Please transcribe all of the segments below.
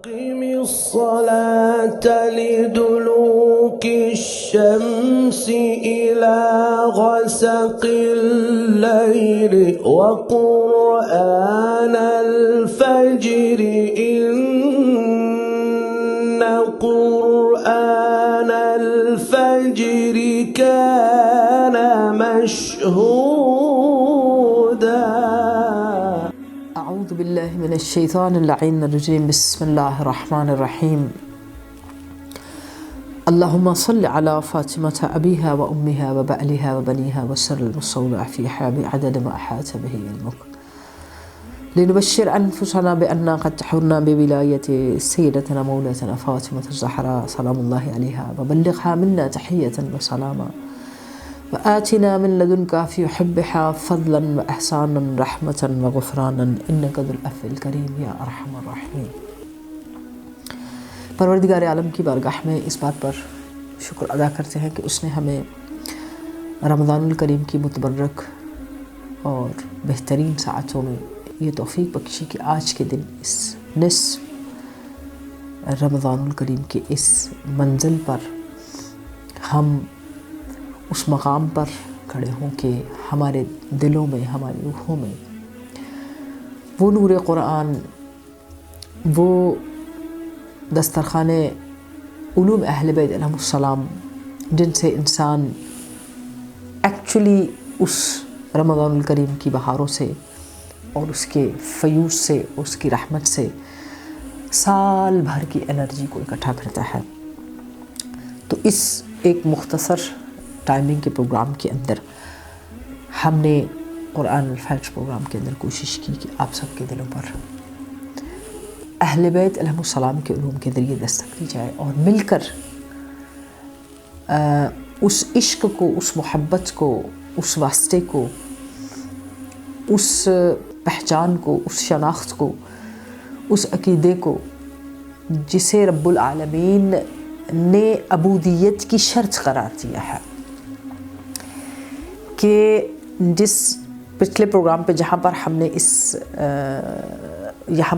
أقم الصلاة لدلوك الشمس إلى غسق الليل وقرآن الفجر إن قرآن الفجر كان مشهودا. أعوذ بالله من الشيطان اللعين الرجيم. بسم الله الرحمن الرحيم. اللهم صل على فاطمة أبيها وأمها وبألها وبنيها وسر المستودع فيها بعدد ما أحاط به علمك، لنبشر أنفسنا بأننا قد تحرنا بولاية سيدتنا مولاتنا فاطمة الزهراء سلام الله عليها، وبلغها منا تحية وسلاما، وآتنا من لدنك في حبها فضلا وإحسانا رحمة وغفرانا إنك ذو العفو الكريم يا أرحم الراحمين. پروردگار عالم کی بارگاہ میں اس بات پر شکر ادا کرتے ہیں کہ اس نے ہمیں رمضان الکریم کی متبرک اور بہترین ساعتوں میں یہ توفیق بخشی کہ آج کے دن اس نصف رمضان الکریم کے اس منزل پر ہم اس مقام پر کھڑے ہوں کہ ہمارے دلوں میں، ہماری روحوں میں وہ نور قرآن، وہ دسترخوان علوم اہل بیت علیہم السلام جن سے انسان ایکچولی اس رمضان الکریم کی بہاروں سے اور اس کے فیوز سے، اس کی رحمت سے سال بھر کی انرجی کو اکٹھا کرتا ہے. تو اس ایک مختصر ٹائمنگ کے پروگرام کے اندر ہم نے قرآن الفجر پروگرام کے اندر کوشش کی کہ آپ سب کے دلوں پر اہل بیت علیہم السلام کے علوم کے ذریعے دستک دی جائے اور مل کر اس عشق کو، اس محبت کو، اس واسطے کو، اس پہچان کو، اس شناخت کو، اس عقیدے کو جسے رب العالمین نے عبودیت کی شرط قرار دیا ہے، کہ جس پچھلے پروگرام پہ جہاں پر ہم نے جہاں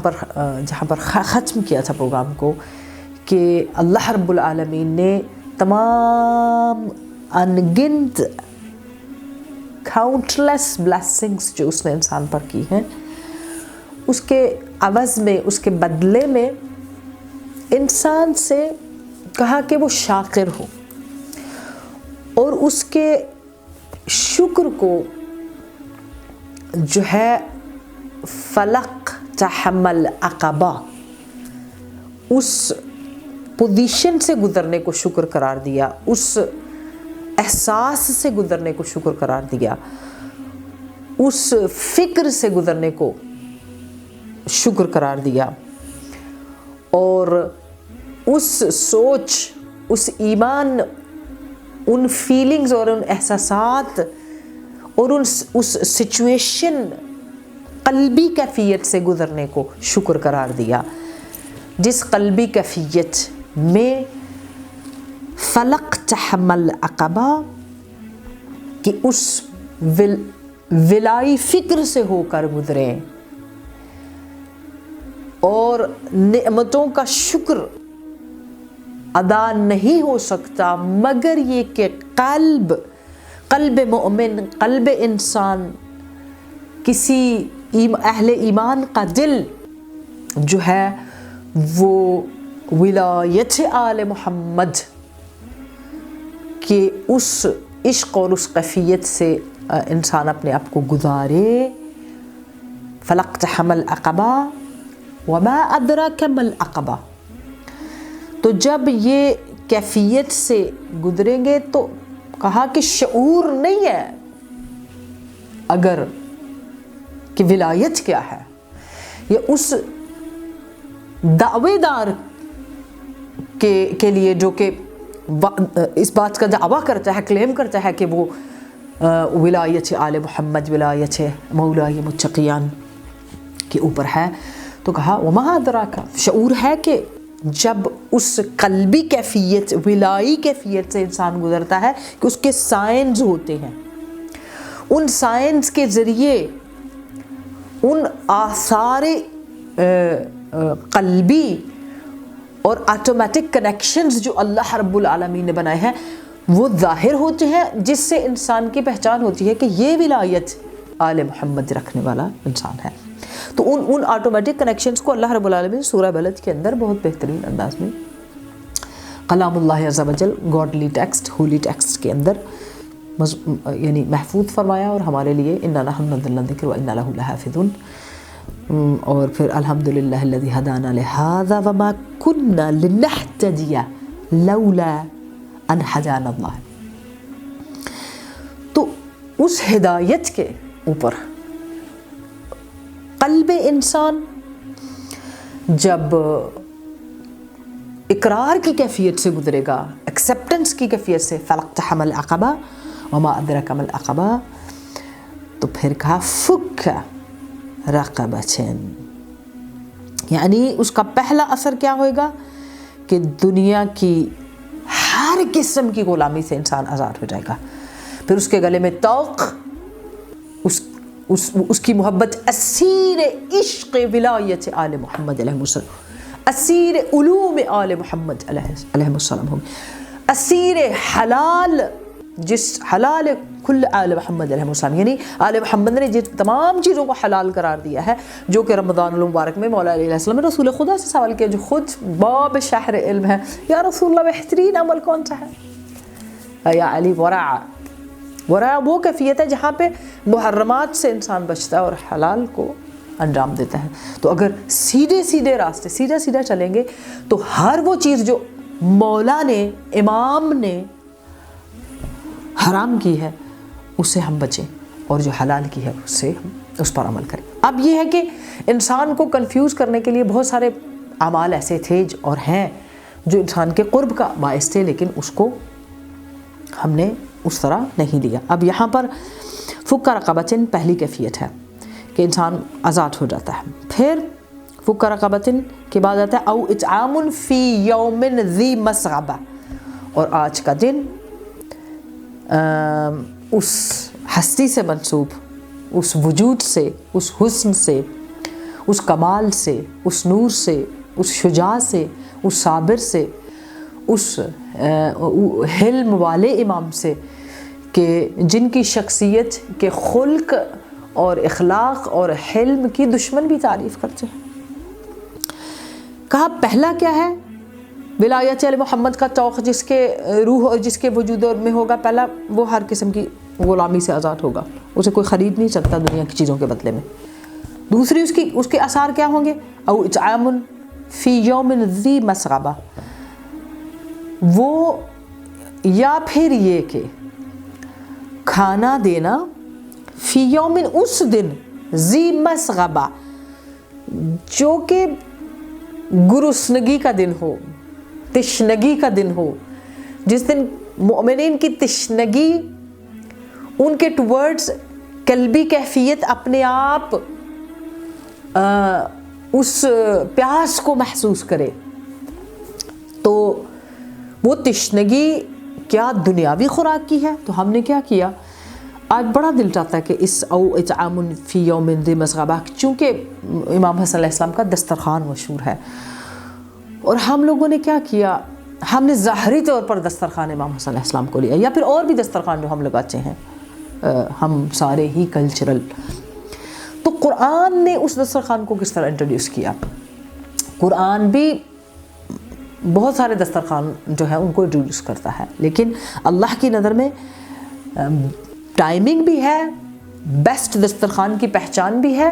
پر ختم کیا تھا پروگرام کو کہ اللہ رب العالمین نے تمام انگنت کاؤنٹلیس بلیسنگز جو اس نے انسان پر کی ہیں، اس کے عوض میں، اس کے بدلے میں انسان سے کہا کہ وہ شاکر ہو اور اس کے شکر کو جو ہے فلق تحمل عقبہ، اس پوزیشن سے گزرنے کو شکر قرار دیا، اس احساس سے گزرنے کو شکر قرار دیا، اس فکر سے گزرنے کو شکر قرار دیا، اور اس سوچ، اس ایمان، ان فیلنگز اور ان احساسات اور اس سچویشن قلبی کیفیت سے گزرنے کو شکر قرار دیا، جس قلبی کیفیت میں فلق تحمل عقبہ کہ اس ولائی فکر سے ہو کر گزریں اور نعمتوں کا شکر ادا نہیں ہو سکتا مگر یہ کہ قلب مومن، قلب انسان، کسی اہل ایمان کا دل جو ہے وہ ولایت آل محمد کے اس عشق اور اس کیفیت سے انسان اپنے آپ کو گزارے. فلق تحمل عقبہ وما ادراک ما العقبہ. تو جب یہ کیفیت سے گزریں گے تو کہا کہ شعور نہیں ہے اگر کہ ولایت کیا ہے، یہ اس دعوے دار کے لیے جو کہ اس بات کا دعویٰ کرتا ہے، کلیم کرتا ہے کہ وہ ولایت آل محمد، ولایت مولائے متقیان کے اوپر ہے. تو کہا وما ادراک، شعور ہے کہ جب اس قلبی کیفیت، ولائی کیفیت سے انسان گزرتا ہے کہ اس کے سائنز ہوتے ہیں، ان سائنز کے ذریعے ان آثار قلبی اور آٹومیٹک کنیکشنز جو اللہ رب العالمین نے بنائے ہیں وہ ظاہر ہوتے ہیں، جس سے انسان کی پہچان ہوتی ہے کہ یہ ولایت آل محمد رکھنے والا انسان ہے۔ تو ان آٹومیٹک کنیکشنز کو اللہ رب العالمین سورہ بلد کے اندر بہت بہترین انداز میں کلام اللہ عز و جل، گاڈلی ٹیکسٹ، ہولی ٹیکسٹ کے اندر یعنی محفوظ فرمایا، اور ہمارے لیے انا نحن نزلنا الذکر وانا لہ لحافظون۔ اور پھر الحمدللہ الذی ہدانا لہذا وما کنا لنہتدی لولا ان ہدانا اللہ۔ تو اس ہدایت کے اوپر قلب انسان جب اقرار کی کیفیت سے گزرے گا، ایکسیپٹنس کی کیفیت سے، فلاقتحم العقبہ وما ادراک ما العقبہ، تو پھر کہا فک رقبتین، یعنی اس کا پہلا اثر کیا ہوئے گا کہ دنیا کی ہر قسم کی غلامی سے انسان آزاد ہو جائے گا۔ پھر اس کے گلے میں توق، اس کی محبت اسیر عشق ولایت آل محمد علیہ السلام، اسیر علوم آل محمد علیہ السلام ہوگی، اسیر حلال، جس حلال کل آل محمد علیہ السلام، یعنی آل محمد نے جس تمام چیزوں کو حلال قرار دیا ہے، جو کہ رمضان المبارک میں مولا علیہ السلام نے رسول خدا سے سوال کیا، جو خود باب شہر علم ہے، یا رسول اللہ بہترین عمل کون سا ہے؟ یا علی ورع وہ کیفیت ہے جہاں پہ محرمات سے انسان بچتا ہے اور حلال کو انجام دیتا ہے۔ تو اگر سیدھے راستے سیدھا چلیں گے تو ہر وہ چیز جو مولا نے، امام نے حرام کی ہے اس سے ہم بچیں، اور جو حلال کی ہے اس سے ہم اس پر عمل کریں۔ اب یہ ہے کہ انسان کو کنفیوز کرنے کے لیے بہت سارے اعمال ایسے تھے اور ہیں جو انسان کے قرب کا باعث تھے، لیکن اس کو ہم نے اس طرح نہیں دیا۔ اب یہاں پر فک رقبتن پہلی کیفیت ہے کہ انسان آزاد ہو جاتا ہے۔ پھر فک رقبتن کے بعد آتا ہے او اطعام فی یوم ذی مسغبہ، اور آج کا دن اس ہستی سے منسوب، اس وجود سے، اس حسن سے، اس کمال سے، اس نور سے، اس شجاع سے، اس صابر سے، اس حلم والے امام سے، کہ جن کی شخصیت کے خلق اور اخلاق اور حلم کی دشمن بھی تعریف کرتے ہیں۔ کہا پہلا کیا ہے؟ ولایت علی محمد کا توق، جس کے روح اور جس کے وجود میں ہوگا، پہلا وہ ہر قسم کی غلامی سے آزاد ہوگا، اسے کوئی خرید نہیں سکتا دنیا کی چیزوں کے بدلے میں۔ دوسری اس کے آثار کیا ہوں گے؟ او اطعام فی یوم ذی مسغبہ، وہ یا پھر یہ کہ کھانا دینا فی یوم اس دن، ذی مسغبہ جو کہ گرسنگی کا دن ہو، تشنگی کا دن ہو، جس دن مومنین کی تشنگی، ان کے ٹورڈز قلبی کیفیت اپنے آپ اس پیاس کو محسوس کرے، تو وہ تشنگی کیا دنیاوی خوراک کی ہے؟ تو ہم نے کیا کیا؟ آج بڑا دل چاہتا ہے کہ اس او اطعام فی یوم ذی مسغبہ، چونکہ امام حسن علیہ السلام کا دسترخوان مشہور ہے، اور ہم لوگوں نے کیا کیا؟ ہم نے ظاہری طور پر دسترخوان امام حسن علیہ السلام کو لیا، یا پھر اور بھی دسترخوان جو ہم لگاتے ہیں ہم سارے ہی کلچرل۔ تو قرآن نے اس دسترخوان کو کس طرح انٹروڈیوس کیا؟ قرآن بھی بہت سارے دسترخوان جو ہے ان کو انٹروڈیوس کرتا ہے، لیکن اللہ کی نظر میں ٹائمنگ بھی ہے، بیسٹ دسترخوان کی پہچان بھی ہے،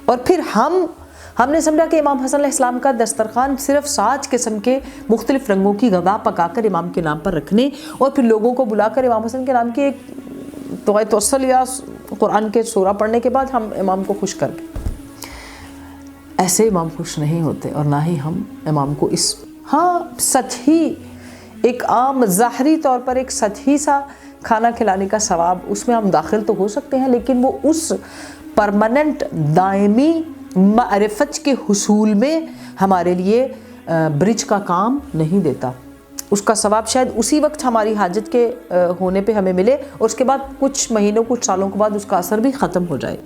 اور پھر ہم نے سمجھا کہ امام حسن علیہ السلام کا دسترخوان صرف 7 قسم کے مختلف رنگوں کی غذا پکا کر امام کے نام پر رکھنے، اور پھر لوگوں کو بلا کر امام حسن کے نام کی ایک دعائے توسل یا قرآن کے سورہ پڑھنے کے بعد ہم امام کو خوش کر گئے۔ ایسے امام خوش نہیں ہوتے، اور نہ ہی ہم امام کو اس سطحی ایک عام ظاہری طور پر ایک سطحی سا کھانا کھلانے کا ثواب اس میں ہم داخل تو ہو سکتے ہیں، لیکن وہ اس پرماننٹ دائمی معرفت کے حصول میں ہمارے لیے برج کا کام نہیں دیتا، اس کا ثواب شاید اسی وقت ہماری حاجت کے ہونے پہ ہمیں ملے اور اس کے بعد کچھ مہینوں کچھ سالوں کے بعد اس کا اثر بھی ختم ہو جائے.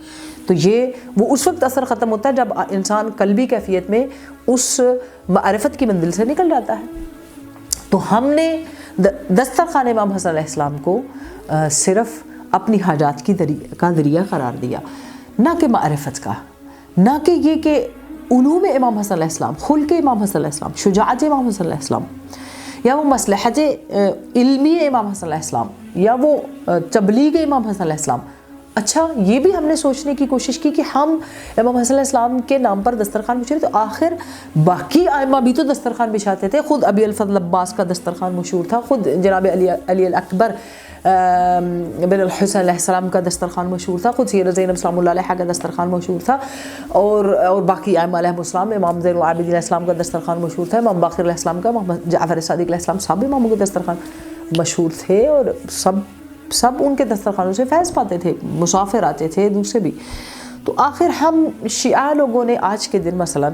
تو وہ اس وقت اثر ختم ہوتا ہے جب انسان قلبی کیفیت میں اس معرفت کی منزل سے نکل جاتا ہے. تو ہم نے دسترخوان امام حسن علیہ السلام کو صرف اپنی حاجات کا ذریعہ قرار دیا، نہ کہ معرفت کا، نہ کہ یہ کہ علوم امام حسن علیہ السلام، خلق امام حسن علیہ السلام، شجاعت امام حسن علیہ السلام، یا وہ مصلحت علمی امام حسن علیہ السلام، یا وہ تبلیغ امام حسن علیہ السلام. اچھا یہ بھی ہم نے سوچنے کی کوشش کی کہ ہم امام حسن علیہ السلام کے نام پر دسترخوان بچھا رہے، تو آخر باقی ائمہ بھی تو دسترخوان بچھاتے تھے. خود ابی الفضل عباس کا دسترخوان مشہور تھا، خود جناب علی الاکبر بن الحسن علیہ السلام کا دسترخوان مشہور تھا، خود سیدہ زینب سلام اللہ علیہا کا دسترخوان مشہور تھا، اور باقی ائمہ علیہم السلام، امام زین العابدین علیہ السلام کا دسترخوان مشہور تھا، امام باقر علیہ السلام کا، محمد جعفر صادق علیہ السلام، سب اماموں کے دسترخوان مشہور تھے، اور سب ان کے دسترخوانوں سے فیض پاتے تھے، مسافر آتے تھے دوسرے بھی. تو آخر ہم شیعہ لوگوں نے آج کے دن مثلا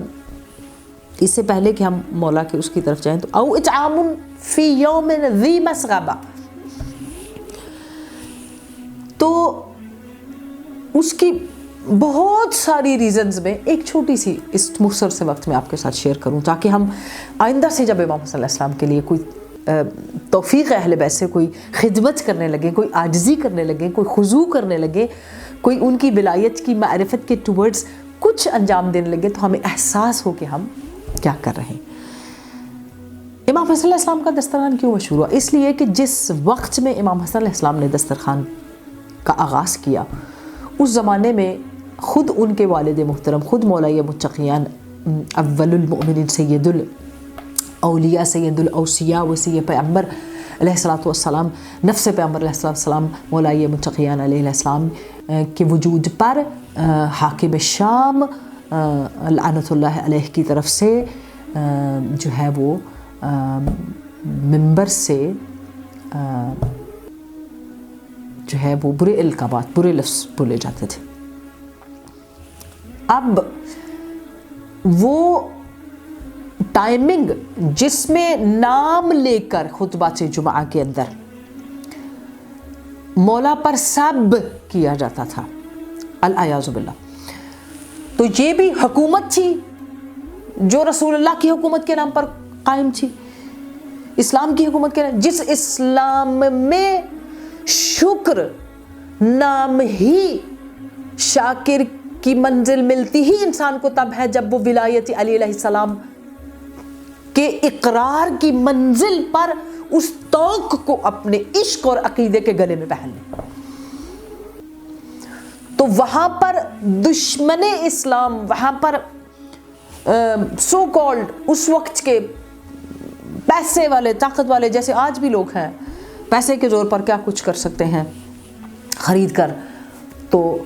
اس سے پہلے کہ ہم مولا کے اس کی طرف جائیں تو او اطعام فی یوم ذی مسغبہ، تو اس کی بہت ساری ریزنز میں ایک چھوٹی سی اس مختصر سے وقت میں آپ کے ساتھ شیئر کروں، تاکہ ہم آئندہ سے جب امام حسن علیہ السلام کے لیے کوئی توفیق اہل بیت سے کوئی خدمت کرنے لگیں، کوئی عاجزی کرنے لگیں، کوئی خضوع کرنے لگیں، کوئی ان کی ولایت کی معرفت کے ٹورڈز کچھ انجام دینے لگے، تو ہمیں احساس ہو کہ ہم کیا کر رہے ہیں. امام حسن علیہ السلام کا دسترخوان کیوں مشہور ہوا؟ اس لیے کہ جس وقت میں امام حسن علیہ السلام نے دسترخوان کا آغاز کیا، اس زمانے میں خود ان کے والد محترم، خود مولا متقیان، اول المؤمنین، سید الاولیاء، سید الاوصیاء، وصی پیغمبر علیہ السلام، نفس پیغمبر علیہ السلام، مولا متقیان علیہ السلام کے وجود پر حاکم شام لعنت اللہ علیہ کی طرف سے جو ہے وہ منبر سے جو ہے وہ برے القابات، برے لفظ بولے جاتے تھے. اب وہ ٹائمنگ جس میں نام لے کر خطبات جمعہ کے اندر مولا پر سب کیا جاتا تھا، العیاذ باللہ، تو یہ بھی حکومت تھی جو رسول اللہ کی حکومت کے نام پر قائم تھی، اسلام کی حکومت کے نام، جس اسلام میں شکر نام ہی شاکر کی منزل ملتی ہی انسان کو تب ہے جب وہ ولایت علی علیہ السلام کے اقرار کی منزل پر اس توق کو اپنے عشق اور عقیدے کے گلے میں پہن لے. تو وہاں پر دشمن اسلام، وہاں پر سو کالڈ اس وقت کے پیسے والے، طاقت والے، جیسے آج بھی لوگ ہیں، پیسے کے زور پر کیا کچھ کر سکتے ہیں خرید کر، تو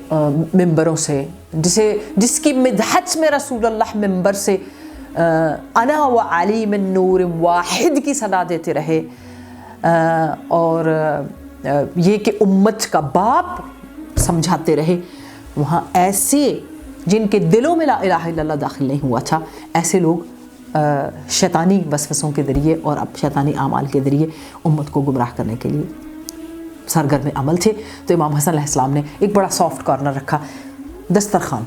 ممبروں سے جس کی مدحت میں رسول اللہ ممبر سے انا و علی من نور واحد کی صدا دیتے رہے، اور یہ کہ امت کا باپ سمجھاتے رہے، وہاں ایسے جن کے دلوں میں لا الہ الا اللہ داخل نہیں ہوا تھا، ایسے لوگ شیطانی وسوسوں کے ذریعے اور اب شیطانی اعمال کے ذریعے امت کو گمراہ کرنے کے لیے سرگرم عمل تھے. تو امام حسن علیہ السلام نے ایک بڑا سافٹ کارنر رکھا، دسترخوان.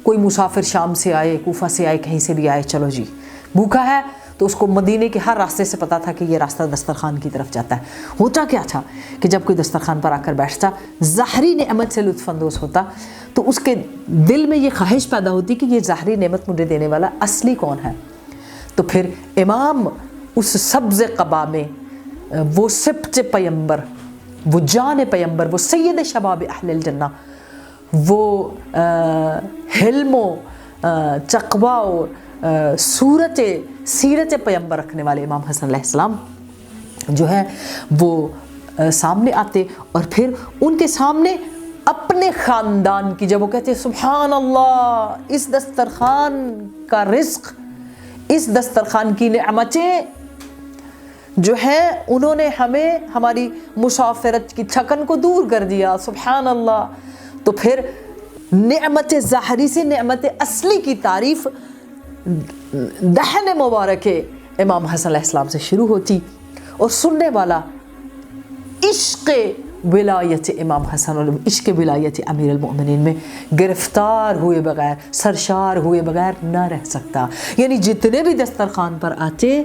کوئی مسافر شام سے آئے، کوفہ سے آئے، کہیں سے بھی آئے، چلو جی بھوکا ہے، تو اس کو مدینے کے ہر راستے سے پتا تھا کہ یہ راستہ دسترخوان کی طرف جاتا ہے. ہوتا کیا تھا کہ جب کوئی دسترخوان پر آ کر بیٹھتا، ظاہری نعمت سے لطف اندوز ہوتا، تو اس کے دل میں یہ خواہش پیدا ہوتی کہ یہ ظاہری نعمت مجھے دینے والا اصلی کون ہے. تو پھر امام اس سبز قبا میں وہ سبط پیمبر، وہ جان پیمبر، وہ سید شباب اہل الجنہ، وہ حلم و تقویٰ اور سیرت پیمبر رکھنے والے امام حسن علیہ السلام جو ہے وہ سامنے آتے، اور پھر ان کے سامنے اپنے خاندان کی، جب وہ کہتے سبحان اللہ، اس دسترخوان کا رزق، اس دسترخوان کی نعمتیں جو ہیں انہوں نے ہمیں ہماری مسافرت کی تھکن کو دور کر دیا، سبحان اللہ. تو پھر نعمت ظاہری سے نعمت اصلی کی تعریف دہن مبارک امام حسن علیہ السلام سے شروع ہوتی اور سننے والا عشق ولایت امام حسن اور عشق ولایت امیر المؤمنین میں گرفتار ہوئے بغیر، سرشار ہوئے بغیر نہ رہ سکتا. یعنی جتنے بھی دسترخوان پر آتے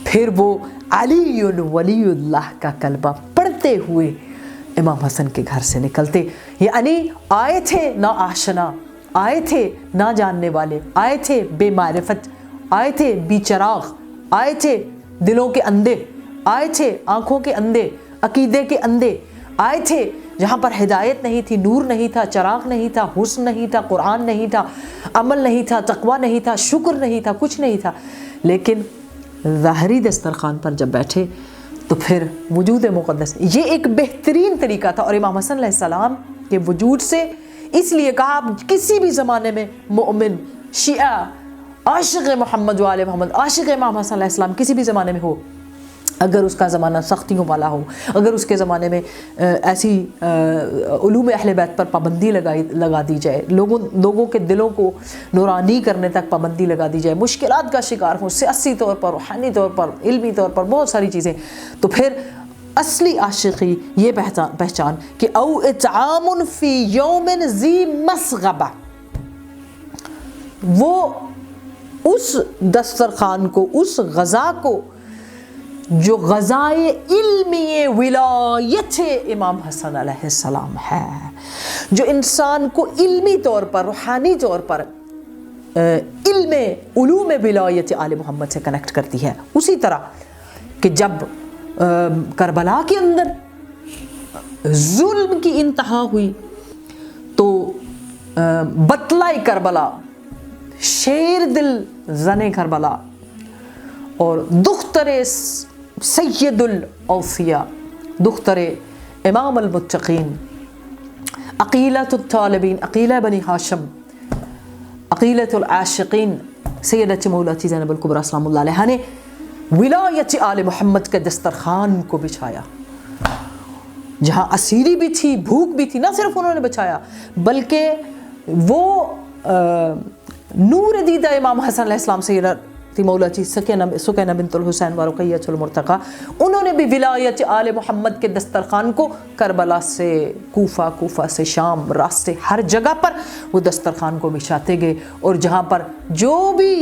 پھر وہ علی ولی اللہ کا کلمہ پڑھتے ہوئے امام حسن کے گھر سے نکلتے. یعنی آئے تھے نا آشنا، آئے تھے نہ جاننے والے، آئے تھے بے معرفت، آئے تھے بے چراغ، آئے تھے دلوں کے اندھے، آئے تھے آنکھوں کے اندھے، عقیدے کے اندھے، آئے تھے جہاں پر ہدایت نہیں تھی، نور نہیں تھا، چراغ نہیں تھا، حسن نہیں تھا، قرآن نہیں تھا، عمل نہیں تھا، تقوی نہیں تھا، شکر نہیں تھا، کچھ نہیں تھا. لیکن ظاہری دسترخوان پر جب بیٹھے تو پھر وجود مقدس، یہ ایک بہترین طریقہ تھا. اور امام حسن علیہ السلام کے وجود سے اس لیے کہا آپ کسی بھی زمانے میں مومن، شیعہ، عاشق محمد و آل محمد، عاشق امام حسن علیہ السلام کسی بھی زمانے میں ہو، اگر اس کا زمانہ سختیوں والا ہو، اگر اس کے زمانے میں ایسی علوم اہل بیت پر پابندی لگا دی جائے، لوگوں کے دلوں کو نورانی کرنے تک پابندی لگا دی جائے، مشکلات کا شکار ہوں سیاسی طور پر، روحانی طور پر، علمی طور پر، بہت ساری چیزیں، تو پھر اصلی عاشقی یہ پہچان کہ او اطعام فی یوم ذی مسغبہ، وہ اس دسترخوان کو، اس غذا کو جو غذائے علمی ولایت امام حسن علیہ السلام ہے، جو انسان کو علمی طور پر، روحانی طور پر علوم ولایت آل محمد سے کنیکٹ کرتی ہے. اسی طرح کہ جب کربلا کے اندر ظلم کی انتہا ہوئی تو بطلہ کربلا، شیر دل زن کربلا اور دختر سید الاوفیاء، دختر امام المتقین، عقیلۃ الطالبین، عقیلہ بنی ہاشم، عقیلۃ العاشقین، سیدت مولاتی زینب الکبریٰ سلام اللہ علیہا نے ولایت آل محمد کے دسترخوان کو بچھایا. جہاں اسیری بھی تھی، بھوک بھی تھی، نہ صرف انہوں نے بچھایا بلکہ وہ نور دیدہ امام حسن علیہ السلام سیدت مولاتی سکینہ بنت الحسین و رقیہ المرتقیٰ، انہوں نے بھی ولایت آل محمد کے دسترخوان کو کربلا سے کوفہ سے شام، راستے ہر جگہ پر وہ دسترخوان کو بچھاتے گئے. اور جہاں پر جو بھی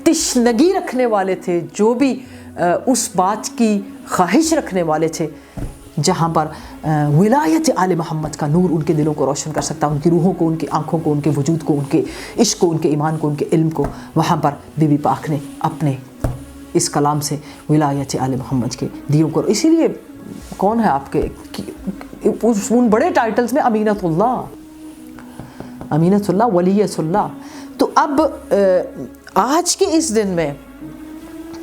تشنگی رکھنے والے تھے، جو بھی اس بات کی خواہش رکھنے والے تھے جہاں پر ولایت آل محمد کا نور ان کے دلوں کو روشن کر سکتا، ان کی روحوں کو، ان کی آنکھوں کو، ان کے وجود کو، ان کے عشق کو، ان کے ایمان کو، ان کے علم کو، وہاں پر بی بی پاک نے اپنے اس کلام سے ولایت آل محمد کے دیوں کو. اسی لیے کون ہے آپ کے ان بڑے ٹائٹلز میں امینۃ اللہ، ولیۃ اللہ. تو اب آج کے اس دن میں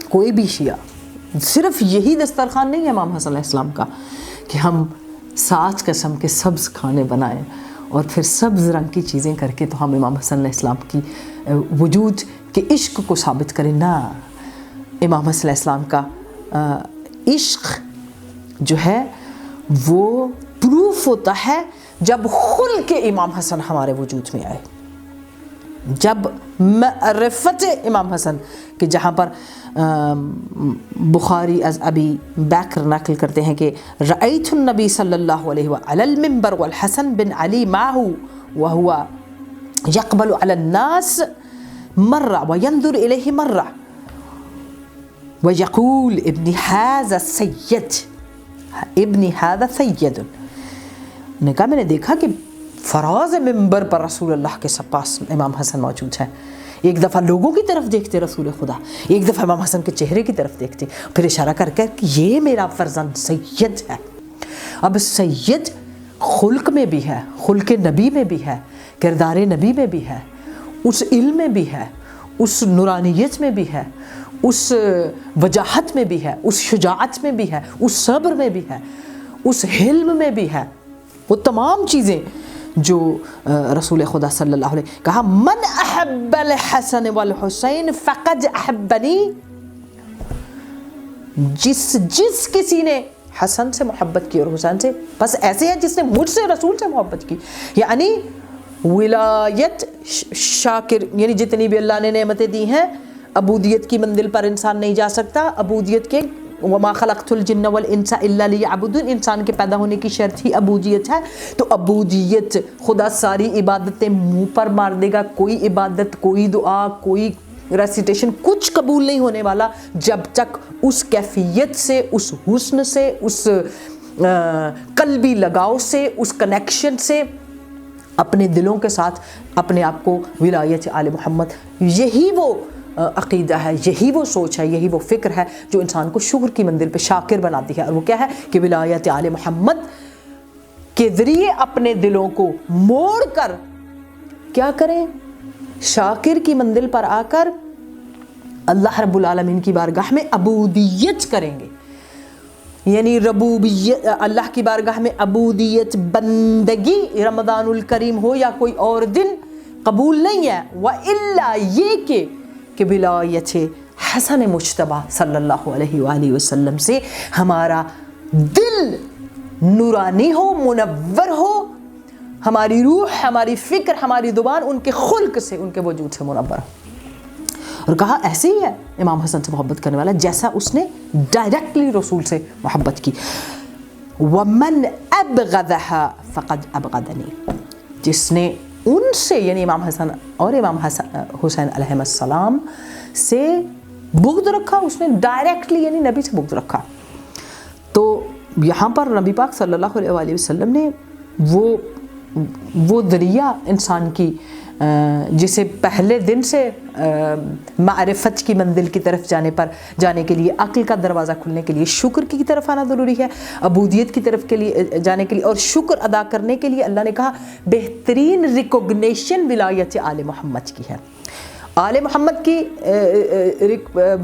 کوئی بھی شیعہ، صرف یہی دسترخوان نہیں ہے امام حسن علیہ السلام کا کہ ہم 7 قسم کے سبز کھانے بنائیں اور پھر سبز رنگ کی چیزیں کر کے تو ہم امام حسن علیہ السلام کی وجود کے عشق کو ثابت کریں. نہ، امام حسن علیہ السلام کا عشق جو ہے وہ پروف ہوتا ہے جب خلق امام حسن ہمارے وجود میں آئے، جب معرفت امام حسن کہ جہاں پر بخاری از ابی بکر نقل کرتے ہیں کہ رأیت النبی صلی اللہ علیہ وآلہ المنبر والحسن بن علی معه وهو يقبل على الناس مرة وينظر إليه مرة ويقول ابن هذا السيد، ابن هذا سید. نے کہا میں نے دیکھا کہ فراز منبر پر رسول اللہ کے پاس امام حسن موجود ہے. ایک دفعہ لوگوں کی طرف دیکھتے رسول خدا، ایک دفعہ امام حسن کے چہرے کی طرف دیکھتے، پھر اشارہ کر کہ یہ میرا فرزند سید ہے. اب سید خلق میں بھی ہے، خلق نبی میں بھی ہے، کردار نبی میں بھی ہے، اس علم میں بھی ہے، اس نورانیت میں بھی ہے، اس وجاہت میں بھی ہے، اس شجاعت میں بھی ہے، اس صبر میں بھی ہے، اس حلم میں بھی ہے. وہ تمام چیزیں جو رسول خدا صلی اللہ علیہ وسلم کہا من احب الحسن والحسین فقد احبنی، جس کسی نے حسن سے محبت کی اور حسین سے، بس ایسے ہے جس نے مجھ سے، رسول سے محبت کی. یعنی ولایت شاکر، یعنی جتنی بھی اللہ نے نعمتیں دی ہیں عبودیت کی منزل پر انسان نہیں جا سکتا. عبودیت کے وما خلقت الجن والانس الا لیعبدون، انسان کے پیدا ہونے کی شرط ہی عبودیت ہے. تو عبودیت، خدا ساری عبادتیں منہ پر مار دے گا، کوئی عبادت، کوئی دعا، کوئی ریسیٹیشن کچھ قبول نہیں ہونے والا جب تک اس کیفیت سے، اس حسن سے، اس قلبی لگاؤ سے، اس کنیکشن سے اپنے دلوں کے ساتھ اپنے آپ کو ولایت آل محمد، یہی وہ عقیدہ ہے، یہی وہ سوچ ہے، یہی وہ فکر ہے جو انسان کو شکر کی منزل پہ شاکر بناتی ہے. اور وہ کیا ہے کہ ولایت آل محمد کے ذریعے اپنے دلوں کو موڑ کر کیا کریں، شاکر کی منزل پر آ کر اللہ رب العالمین کی بارگاہ میں عبودیت کریں گے. یعنی ربوبیت، اللہ کی بارگاہ میں عبودیت، بندگی رمضان الکریم ہو یا کوئی اور دن قبول نہیں ہے. وَإِلَّا یہ کہ ولایت حسن مجتبیٰ صلی اللہ علیہ وآلہ وسلم سے ہمارا دل نورانی ہو، منور ہو، ہماری روح، ہماری فکر، ہماری زبان ان کے خلق سے، ان کے وجود سے منور ہو. اور کہا ایسے ہی ہے امام حسن سے محبت کرنے والا جیسا اس نے ڈائریکٹلی رسول سے محبت کی. وَمَنْ أَبْغَضَهَا فَقَدْ أَبْغَضَنِي، جس نے ان سے یعنی امام حسن اور امام حسین علیہ السلام سے بغض رکھا، اس نے ڈائریکٹلی یعنی نبی سے بغض رکھا. تو یہاں پر نبی پاک صلی اللہ علیہ وآلہ وسلم نے وہ ذریعہ انسان کی جسے پہلے دن سے معرفت کی منزل کی طرف جانے کے لیے، عقل کا دروازہ کھلنے کے لیے شکر کی طرف آنا ضروری ہے، عبودیت کی طرف کے لیے جانے کے لیے اور شکر ادا کرنے کے لیے اللہ نے کہا بہترین ریکوگنیشن ولایت آل محمد کی ہے. آل محمد کی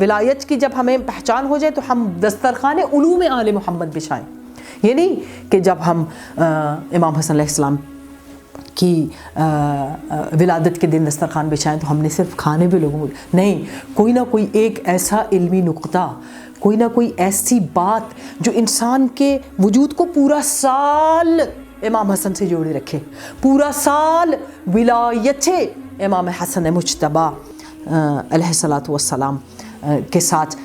ولایت کی جب ہمیں پہچان ہو جائے تو ہم دسترخوان علوم آل محمد بچھائیں. یہ نہیں کہ جب ہم امام حسن علیہ السلام کی ولادت کے دن دسترخوان بچھائیں تو ہم نے صرف کھانے پہ لوگوں نہیں، کوئی نہ کوئی ایک ایسا علمی نقطہ، کوئی نہ کوئی ایسی بات جو انسان کے وجود کو پورا سال امام حسن سے جوڑے رکھے، پورا سال ولایت امام حسن مجتبیٰ علیہ الصلاۃ والسلام کے ساتھ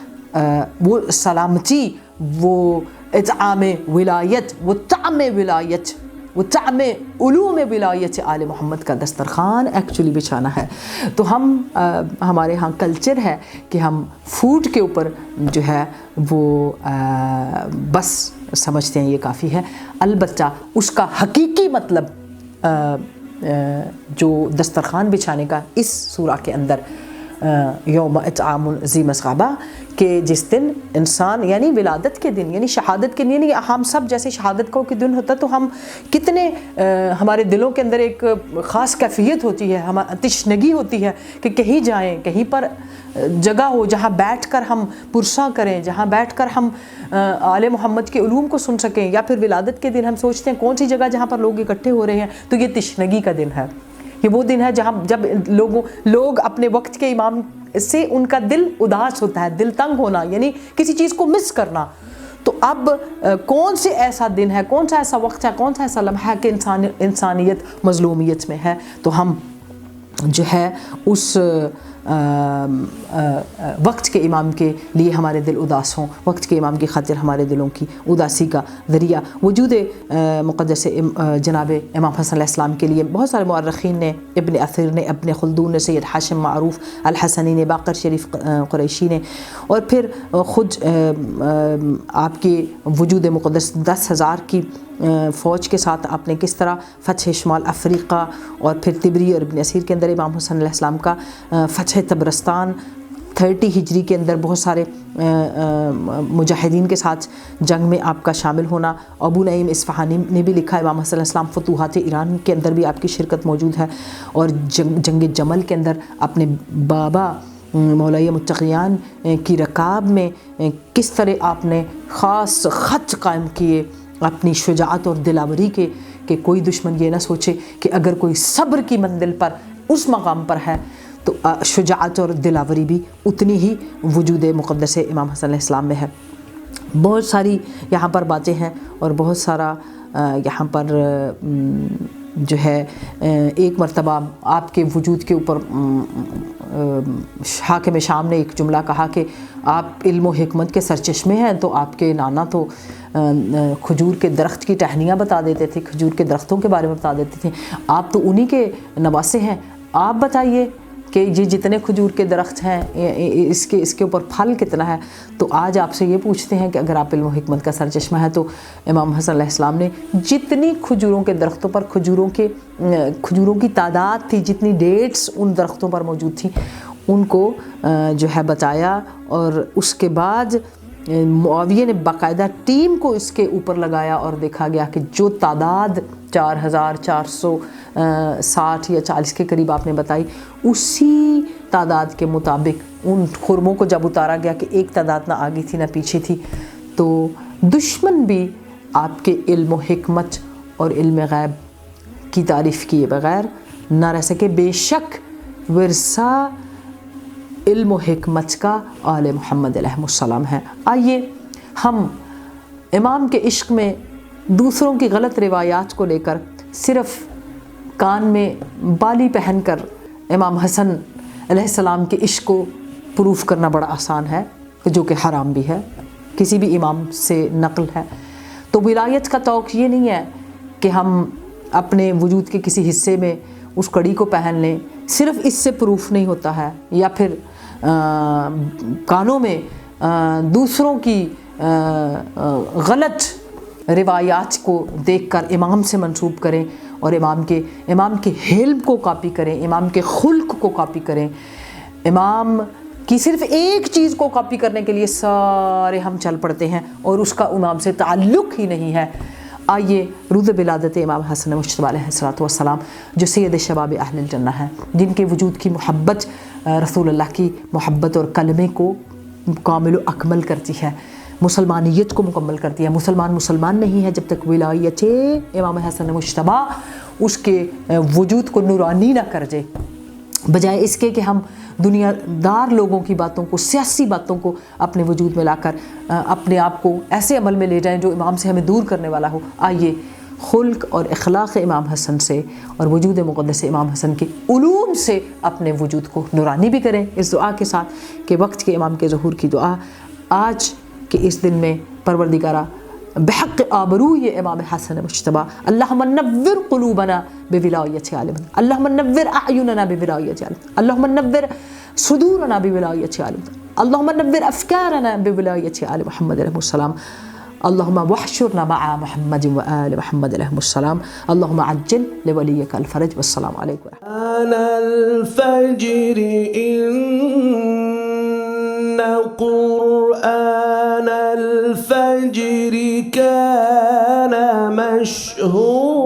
وہ سلامتی، وہ اطعام ولایت، وہ طعم ولایت، وہ طعم علوم ولایت آل محمد کا دسترخوان ایکچولی بچھانا ہے. تو ہمارے ہاں کلچر ہے کہ ہم فوڈ کے اوپر جو ہے وہ بس سمجھتے ہیں یہ کافی ہے. البتہ اس کا حقیقی مطلب جو دسترخوان بچھانے کا اس سورہ کے اندر یوم اطعام ذی مسغبہ کہ جس دن انسان یعنی ولادت کے دن یعنی شہادت کے دن، یعنی ہم سب جیسے شہادت کو کے دن ہوتا تو ہم کتنے ہمارے دلوں کے اندر ایک خاص کیفیت ہوتی ہے، ہم تشنگی ہوتی ہے کہ کہیں جائیں، کہیں پر جگہ ہو جہاں بیٹھ کر ہم پرساں کریں، جہاں بیٹھ کر ہم آل محمد کے علوم کو سن سکیں. یا پھر ولادت کے دن ہم سوچتے ہیں کون سی جگہ جہاں پر لوگ اکٹھے ہو رہے ہیں، تو یہ تشنگی کا دن ہے. یہ وہ دن ہے جب لوگ اپنے وقت کے امام سے ان کا دل اداس ہوتا ہے، دل تنگ ہونا یعنی کسی چیز کو مس کرنا. تو اب کون سے ایسا دن ہے، کون سا ایسا وقت ہے، کون سا ایسا لمحہ ہے کہ انسانیت مظلومیت میں ہے. تو ہم جو ہے اس وقت کے امام کے لیے ہمارے دل اداس ہوں، وقت کے امام کی خاطر ہمارے دلوں کی اداسی کا ذریعہ وجود مقدس جناب امام حسن علیہ السلام کے لیے بہت سارے مورخین نے، ابن اثیر نے، ابن خلدون نے، سید حاشم معروف الحسنی نے، باقر شریف قریشی نے، اور پھر خود آپ کے وجود مقدس 10,000 کی فوج کے ساتھ آپ نے کس طرح فتح شمال افریقہ اور پھر تبری اور ابن اثیر کے اندر امام حسن علیہ السلام کا فتح تبرستان 30 ہجری کے اندر بہت سارے مجاہدین کے ساتھ جنگ میں آپ کا شامل ہونا. ابو نعیم اصفہانی نے بھی لکھا امام حسن علیہ السلام فتوحات ایران کے اندر بھی آپ کی شرکت موجود ہے، اور جنگ جمل کے اندر اپنے بابا مولائی متقیان کی رکاب میں کس طرح آپ نے خاص خط قائم کیے اپنی شجاعت اور دلاوری کے کہ کوئی دشمن یہ نہ سوچے کہ اگر کوئی صبر کی منزل پر اس مقام پر ہے تو شجاعت اور دلاوری بھی اتنی ہی وجود مقدس امام حسن علیہ السلام میں ہے. بہت ساری یہاں پر باتیں ہیں اور بہت سارا یہاں پر جو ہے ایک مرتبہ آپ کے وجود کے اوپر حاکم شام نے ایک جملہ کہا کہ آپ علم و حکمت کے سرچشمے ہیں، تو آپ کے نانا تو کھجور کے درخت کی ٹہنیاں بتا دیتے تھے، کھجور کے درختوں کے بارے میں بتا دیتے تھے، آپ تو انہی کے نواسے ہیں، آپ بتائیے کہ یہ جتنے کھجور کے درخت ہیں اس کے اوپر پھل کتنا ہے۔ تو آج آپ سے یہ پوچھتے ہیں کہ اگر آپ علم و حکمت کا سرچشمہ ہے تو امام حسن علیہ السلام نے جتنی کھجوروں کے درختوں پر کھجوروں کی تعداد تھی، جتنی ڈیٹس ان درختوں پر موجود تھیں، ان کو جو ہے بتایا، اور اس کے بعد معاویہ نے باقاعدہ ٹیم کو اس کے اوپر لگایا، اور دیکھا گیا کہ جو تعداد 4460 یا 40 کے قریب آپ نے بتائی، اسی تعداد کے مطابق ان خرموں کو جب اتارا گیا کہ ایک تعداد نہ آگے تھی نہ پیچھے تھی، تو دشمن بھی آپ کے علم و حکمت اور علم غیب کی تعریف کیے بغیر نہ رہ سکے۔ بے شک ورثہ علم و حکمت کا آل محمد علیہ السلام ہے۔ آئیے ہم امام کے عشق میں دوسروں کی غلط روایات کو لے کر صرف کان میں بالی پہن کر امام حسن علیہ السلام کے عشق کو پروف کرنا بڑا آسان ہے، جو کہ حرام بھی ہے، کسی بھی امام سے نقل ہے۔ تو ولایت کا توق یہ نہیں ہے کہ ہم اپنے وجود کے کسی حصے میں اس کڑی کو پہن لیں، صرف اس سے پروف نہیں ہوتا ہے، یا پھر کانوں میں دوسروں کی غلط روایات کو دیکھ کر امام سے منسوب کریں اور امام کے حلم کو کاپی کریں، امام کے خلق کو کاپی کریں، امام کی صرف ایک چیز کو کاپی کرنے کے لیے سارے ہم چل پڑتے ہیں اور اس کا امام سے تعلق ہی نہیں ہے۔ آئیے روز ولادت امام حسن مجتبیٰ علیہ السلام جو سید شباب اہل الجنہ ہیں، جن کے وجود کی محبت رسول اللہ کی محبت اور کلمے کو کامل و اکمل کرتی ہے، مسلمانیت کو مکمل کرتی ہے۔ مسلمان نہیں ہے جب تک ولایت امام حسن مجتبیٰ اس کے وجود کو نورانی نہ کر دے، بجائے اس کے کہ ہم دنیا دار لوگوں کی باتوں کو، سیاسی باتوں کو اپنے وجود میں لا کر اپنے آپ کو ایسے عمل میں لے جائیں جو امام سے ہمیں دور کرنے والا ہو۔ آئیے خلق اور اخلاق امام حسن سے اور وجود مقدس امام حسن کے علوم سے اپنے وجود کو نورانی بھی کریں، اس دعا کے ساتھ کہ وقت کے امام کے ظہور کی دعا آج کے اس دن میں پروردگارہ بحق آبروی امام حسن مجتبیٰ اللہم نور قلوبنا بولایت عالم، اللہم نور اعیننا بولایت عالم، اللہم نور صدورنا بولایت عالم، اللہم نور افکارنا بولایت آل محمد علیہ السلام، اللہم وحشرنا مع محمد و آل محمد علیہ السلام، اللہم عجل لولیک الفرج، والسلام علیکم۔ آن الفجر قرآن الفجر كان مشهورا